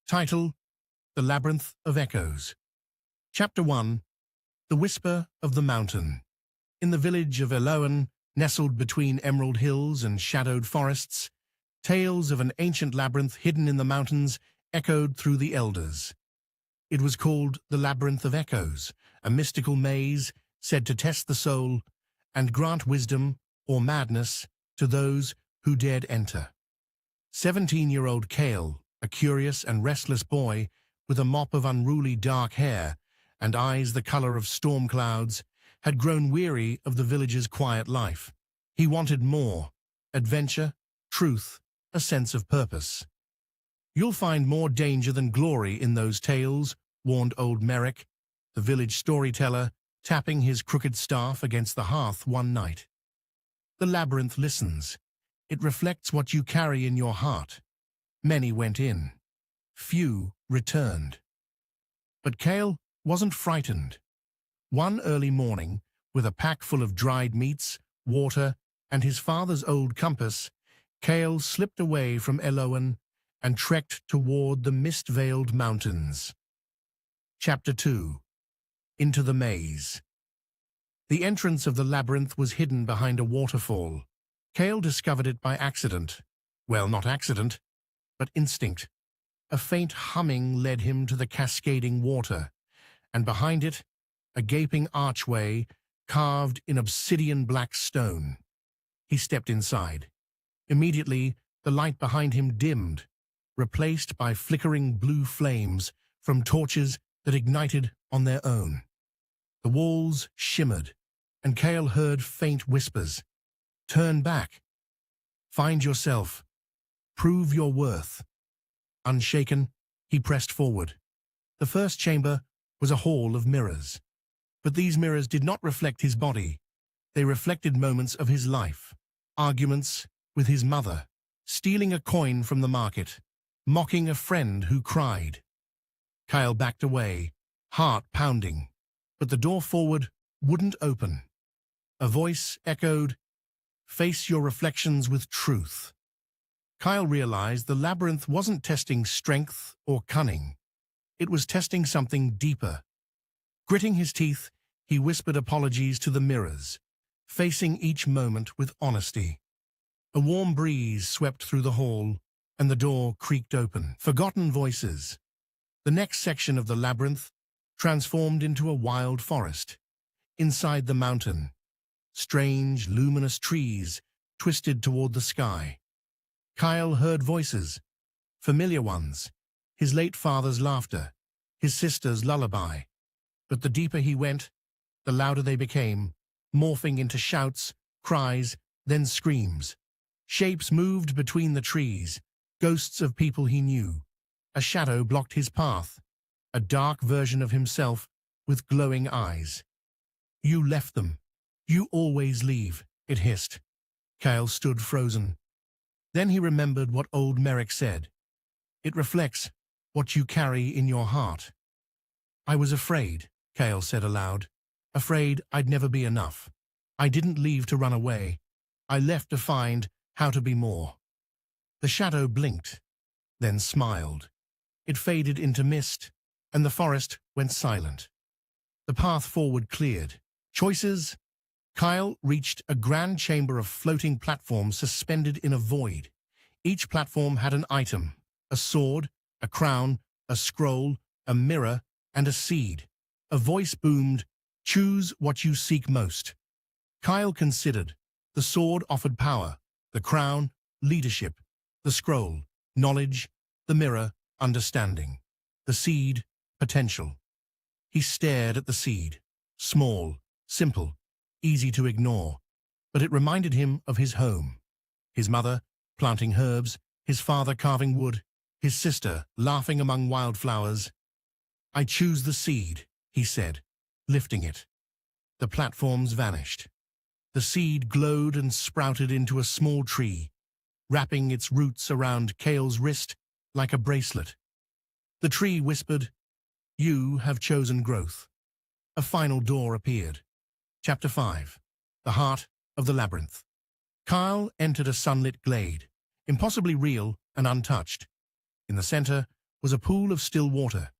Title: The Labyrinth of Echoes. Chapter 1: The Whisper of the Mountain. In the village of Eloan, nestled between emerald hills and shadowed forests, tales of an ancient labyrinth hidden in the mountains echoed through the elders. It was called the Labyrinth of Echoes, a mystical maze said to test the soul and grant wisdom or madness to those who dared enter. 17-year-old Cale, a curious and restless boy with a mop of unruly dark hair and eyes the color of storm clouds, had grown weary of the village's quiet life. He wanted more: adventure, truth, a sense of purpose. "You'll find more danger than glory in those tales," warned old Merrick, the village storyteller, tapping his crooked staff against the hearth one night. "The labyrinth listens. It reflects what you carry in your heart." Many went in. Few returned. But Cale wasn't frightened. One early morning, with a pack full of dried meats, water, and his father's old compass, Cale slipped away from Eloan and trekked toward the mist-veiled mountains. Chapter 2: Into the Maze. The entrance of the labyrinth was hidden behind a waterfall. Cale discovered it by accident. Well, not accident, but instinct. A faint humming led him to the cascading water, and behind it, a gaping archway carved in obsidian-black stone. He stepped inside. Immediately, the light behind him dimmed, replaced by flickering blue flames from torches that ignited on their own. The walls shimmered, and Cale heard faint whispers. "Turn back. Find yourself. Prove your worth." Unshaken, he pressed forward. The first chamber was a hall of mirrors. But these mirrors did not reflect his body. They reflected moments of his life: arguments with his mother, stealing a coin from the market, mocking a friend who cried. Cale backed away, heart pounding, but the door forward wouldn't open. A voice echoed, "Face your reflections with truth." Cale realized the labyrinth wasn't testing strength or cunning. It was testing something deeper. Gritting his teeth, he whispered apologies to the mirrors, facing each moment with honesty. A warm breeze swept through the hall, and the door creaked open. Forgotten voices. The next section of the labyrinth transformed into a wild forest. Inside the mountain, strange, luminous trees twisted toward the sky. Cale heard voices, familiar ones, his late father's laughter, his sister's lullaby. But the deeper he went, the louder they became, morphing into shouts, cries, then screams. Shapes moved between the trees, ghosts of people he knew. A shadow blocked his path, a dark version of himself with glowing eyes. "You left them. You always leave," it hissed. Cale stood frozen. Then he remembered what old Merrick said. "It reflects what you carry in your heart." "I was afraid," Cale said aloud. "Afraid I'd never be enough. I didn't leave to run away. I left to find how to be more." The shadow blinked, then smiled. It faded into mist, and the forest went silent. The path forward cleared. Choices? Cale reached a grand chamber of floating platforms suspended in a void. Each platform had an item: a sword, a crown, a scroll, a mirror, and a seed. A voice boomed, "Choose what you seek most." Cale considered. The sword offered power, the crown, leadership, the scroll, knowledge, the mirror, understanding, the seed, potential. He stared at the seed. Small, simple, easy to ignore, but it reminded him of his home. His mother planting herbs, his father carving wood, his sister laughing among wildflowers. "I choose the seed," he said, lifting it. The platforms vanished. The seed glowed and sprouted into a small tree, wrapping its roots around Cale's wrist like a bracelet. The tree whispered, "You have chosen growth." A final door appeared. Chapter 5: The Heart of the Labyrinth. Cale entered a sunlit glade, impossibly real and untouched. In the center was a pool of still water.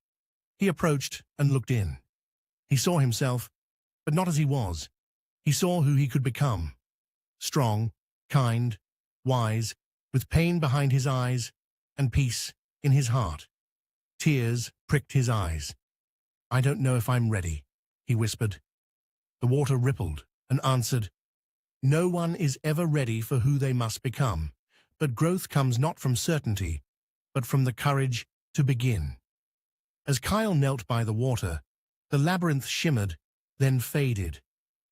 He approached and looked in. He saw himself, but not as he was. He saw who he could become. Strong, kind, wise, with pain behind his eyes and peace in his heart. Tears pricked his eyes. "I don't know if I'm ready," he whispered. The water rippled and answered, "No one is ever ready for who they must become, but growth comes not from certainty, but from the courage to begin." As Kyle knelt by the water, the labyrinth shimmered, then faded.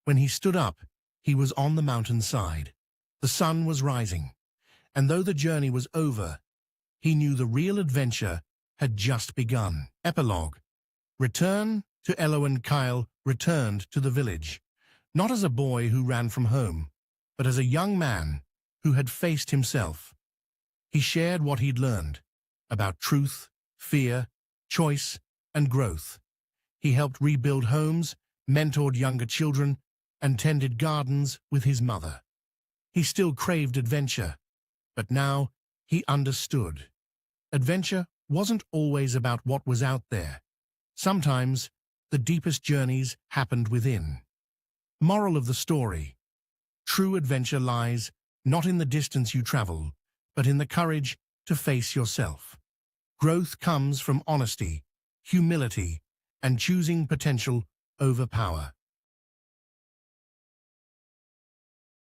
When he stood up, he was on the mountainside. The sun was rising, and though the journey was over, he knew the real adventure had just begun. Epilogue. Return to Elo and Kyle returned to the village, not as a boy who ran from home, but as a young man who had faced himself. He shared what he'd learned about truth, fear, choice, and growth. He helped rebuild homes, mentored younger children, and tended gardens with his mother. He still craved adventure, but now he understood. Adventure wasn't always about what was out there. Sometimes the deepest journeys happened within. Moral of the story: true adventure lies not in the distance you travel, but in the courage to face yourself. Growth comes from honesty, humility, and choosing potential over power.